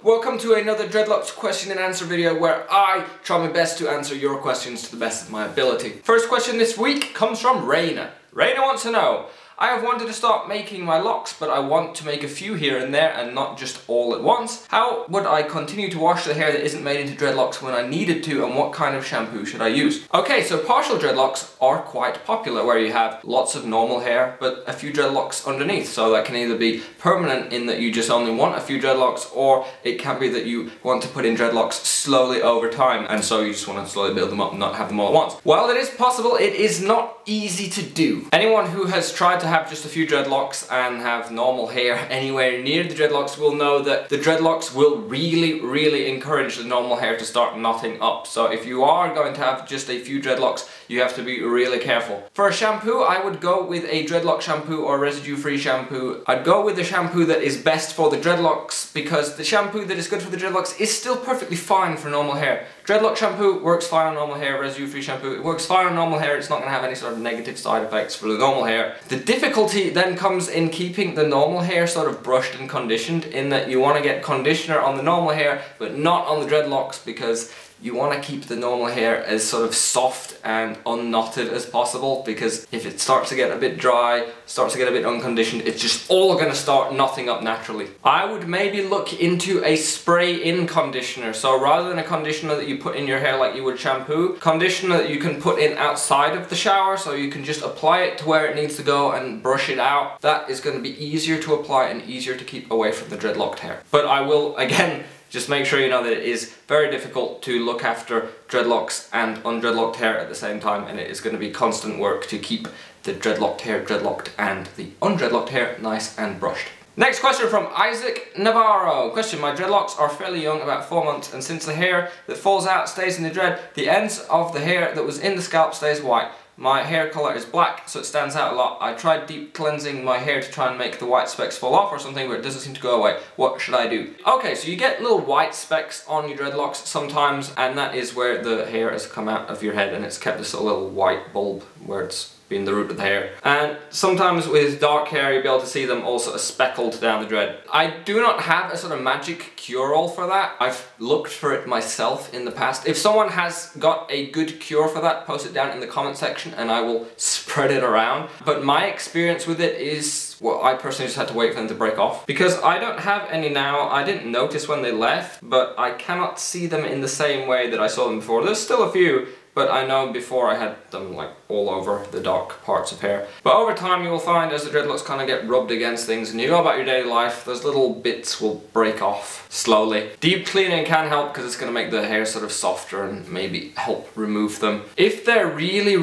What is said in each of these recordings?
Welcome to another Dreadlocks Question and Answer video where I try my best to answer your questions to the best of my ability. First question this week comes from Rayna. Rayna wants to know, I have wanted to start making my locks, but I want to make a few here and there and not just all at once. How would I continue to wash the hair that isn't made into dreadlocks when I needed to, and what kind of shampoo should I use? Okay, so partial dreadlocks are quite popular, where you have lots of normal hair but a few dreadlocks underneath. So that can either be permanent in that you just only want a few dreadlocks, or it can be that you want to put in dreadlocks slowly over time, and so you just want to slowly build them up and not have them all at once. While it is possible, it is not easy to do. Anyone who has tried to have just a few dreadlocks and have normal hair anywhere near the dreadlocks will know that the dreadlocks will really encourage the normal hair to start knotting up. So if you are going to have just a few dreadlocks, you have to be really careful. For a shampoo, I would go with a dreadlock shampoo or residue-free shampoo. I'd go with the shampoo that is best for the dreadlocks, because the shampoo that is good for the dreadlocks is still perfectly fine for normal hair. Dreadlock shampoo works fine on normal hair, residue-free shampoo, it works fine on normal hair, it's not going to have any sort of negative side effects for the normal hair. The difficulty then comes in keeping the normal hair sort of brushed and conditioned, in that you want to get conditioner on the normal hair but not on the dreadlocks, because you want to keep the normal hair as sort of soft and unknotted as possible, because if it starts to get a bit dry, starts to get a bit unconditioned, it's just all going to start knotting up naturally. I would maybe look into a spray-in conditioner. So rather than a conditioner that you put in your hair like you would shampoo, conditioner that you can put in outside of the shower, so you can just apply it to where it needs to go and brush it out. That is going to be easier to apply and easier to keep away from the dreadlocked hair. But I will, again, just make sure you know that it is very difficult to look after dreadlocks and undreadlocked hair at the same time, and it is going to be constant work to keep the dreadlocked hair dreadlocked and the undreadlocked hair nice and brushed. Next question from Isaac Navarro. Question, my dreadlocks are fairly young, about 4 months, and since the hair that falls out stays in the dread, the ends of the hair that was in the scalp stays white. My hair colour is black, so it stands out a lot. I tried deep cleansing my hair to try and make the white specks fall off or something, but it doesn't seem to go away. What should I do? Okay, so you get little white specks on your dreadlocks sometimes, and that is where the hair has come out of your head and it's kept this little white bulb where it's been the root of the hair. And sometimes with dark hair you'll be able to see them all sort of speckled down the dread. I do not have a sort of magic cure-all for that. I've looked for it myself in the past. If someone has got a good cure for that, post it down in the comment section and I will spread it around. But my experience with it is, well, I personally just had to wait for them to break off. Because I don't have any now. I didn't notice when they left, but I cannot see them in the same way that I saw them before. There's still a few, but I know before I had them like all over the dark parts of hair. But over time you will find, as the dreadlocks kind of get rubbed against things and you go about your daily life, those little bits will break off slowly. Deep cleaning can help because it's going to make the hair sort of softer and maybe help remove them. If they're really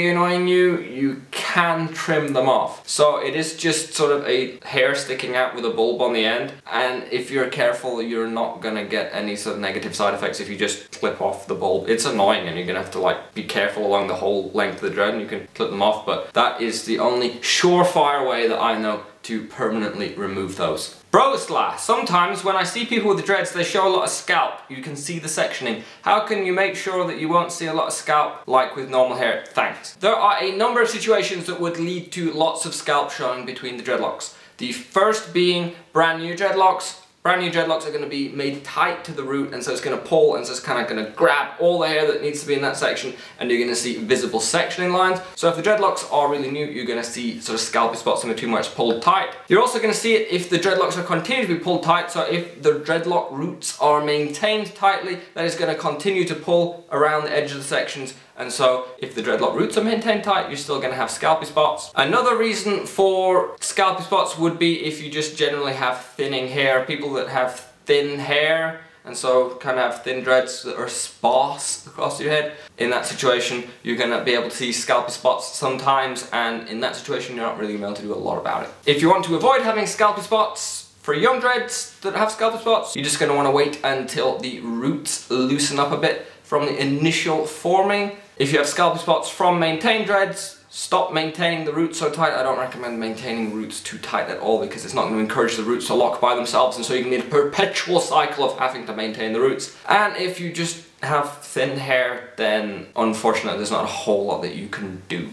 annoying you, you can trim them off. So it is just sort of a hair sticking out with a bulb on the end, and if you're careful you're not going to get any sort of negative side effects if you just clip off the bulb. It's annoying and you're going to have to like be careful along the whole length of the dread, and you can clip them off, but that is the only surefire way that I know to permanently remove those. BrosLæ, sometimes when I see people with dreads they show a lot of scalp. You can see the sectioning. How can you make sure that you won't see a lot of scalp like with normal hair? Thanks. There are a number of situations that would lead to lots of scalp showing between the dreadlocks. The first being brand new dreadlocks. Brand new dreadlocks are going to be made tight to the root, and so it's going to pull and so it's kind of going to grab all the hair that needs to be in that section, and you're going to see visible sectioning lines. So if the dreadlocks are really new, you're going to see sort of scalpy spots in between where it's pulled tight. You're also going to see it if the dreadlocks are continuing to be pulled tight, so if the dreadlock roots are maintained tightly, that is going to continue to pull around the edge of the sections. And so if the dreadlock roots are maintained tight, you're still going to have scalpy spots. Another reason for scalpy spots would be if you just generally have thinning hair. People that have thin hair and so kind of have thin dreads that are sparse across your head. In that situation, you're going to be able to see scalpy spots sometimes, and in that situation you're not really going to be able to do a lot about it. If you want to avoid having scalpy spots, for young dreads that have scalpy spots, you're just going to want to wait until the roots loosen up a bit from the initial forming. If you have scalpy spots from maintained dreads, stop maintaining the roots so tight. I don't recommend maintaining roots too tight at all, because it's not going to encourage the roots to lock by themselves, and so you can need a perpetual cycle of having to maintain the roots. And if you just have thin hair, then unfortunately there's not a whole lot that you can do.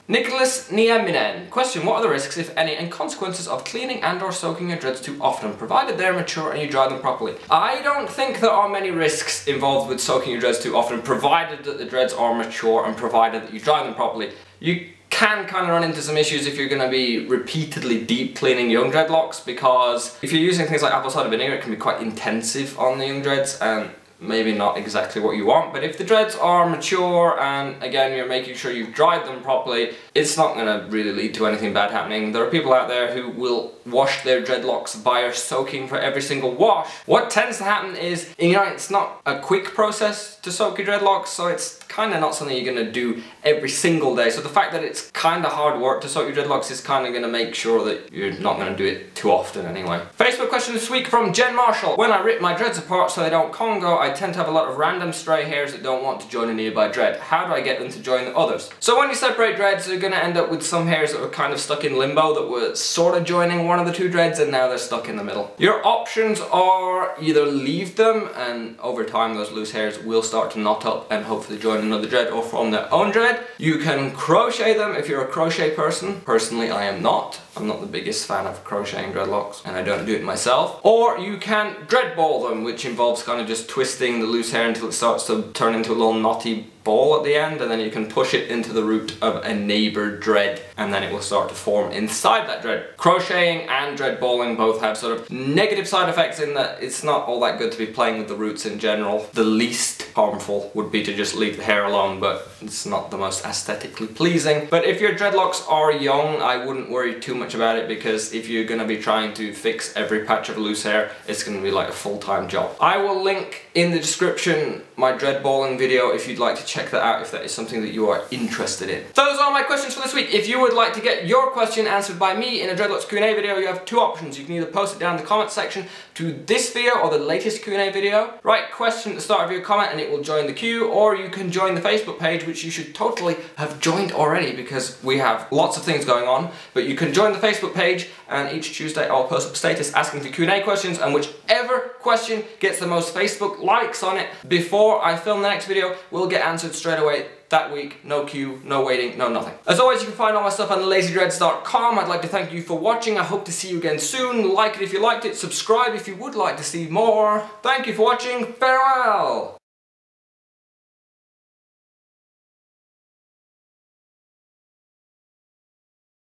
Nicholas Nieminen. Question, what are the risks, if any, and consequences of cleaning and or soaking your dreads too often, provided they're mature and you dry them properly? I don't think there are many risks involved with soaking your dreads too often, provided that the dreads are mature and provided that you dry them properly. You can kind of run into some issues if you're going to be repeatedly deep cleaning young dreadlocks, because if you're using things like apple cider vinegar, it can be quite intensive on the young dreads and maybe not exactly what you want. But if the dreads are mature and again you're making sure you've dried them properly, it's not going to really lead to anything bad happening. There are people out there who will wash their dreadlocks via soaking for every single wash. What tends to happen is, you know, it's not a quick process to soak your dreadlocks, so it's kind of not something you're going to do every single day. So the fact that it's kind of hard work to soak your dreadlocks is kind of going to make sure that you're not going to do it too often anyway. Facebook question this week from Jen Marshall. When I rip my dreads apart so they don't Congo, I tend to have a lot of random stray hairs that don't want to join a nearby dread. How do I get them to join the others? So when you separate dreads, you're going to end up with some hairs that were kind of stuck in limbo, that were sort of joining one of the two dreads, and now they're stuck in the middle. Your options are either leave them and over time those loose hairs will start to knot up and hopefully join another dread or form their own dread. You can crochet them if you're a crochet person. Personally, I am not. I'm not the biggest fan of crocheting dreadlocks and I don't do it myself. Or you can dread ball them, which involves kind of just twisting the loose hair until it starts to turn into a little knotty ball at the end, and then you can push it into the root of a neighbour dread and then it will start to form inside that dread. Crocheting and dread balling both have sort of negative side effects in that it's not all that good to be playing with the roots in general. The least harmful would be to just leave the hair alone, but it's not the most aesthetically pleasing. But if your dreadlocks are young, I wouldn't worry too much about it, because if you're going to be trying to fix every patch of loose hair, it's going to be like a full-time job. I will link in the description my dread balling video if you'd like to check that out, if that is something that you are interested in. Those are my questions for this week. If you would like to get your question answered by me in a Dreadlocks Q&A video, you have two options. You can either post it down in the comments section to this video or the latest Q&A video. Write question at the start of your comment and it will join the queue, or you can join the Facebook page, which you should totally have joined already because we have lots of things going on. But you can join the Facebook page, and each Tuesday I'll post up a status asking for Q&A questions, and whichever question gets the most Facebook likes on it before I film the next video will get answered straight away that week. No queue, no waiting, no nothing. As always, you can find all my stuff on lazydreads.com. I'd like to thank you for watching. I hope to see you again soon. Like it if you liked it, subscribe if you would like to see more. Thank you for watching. Farewell!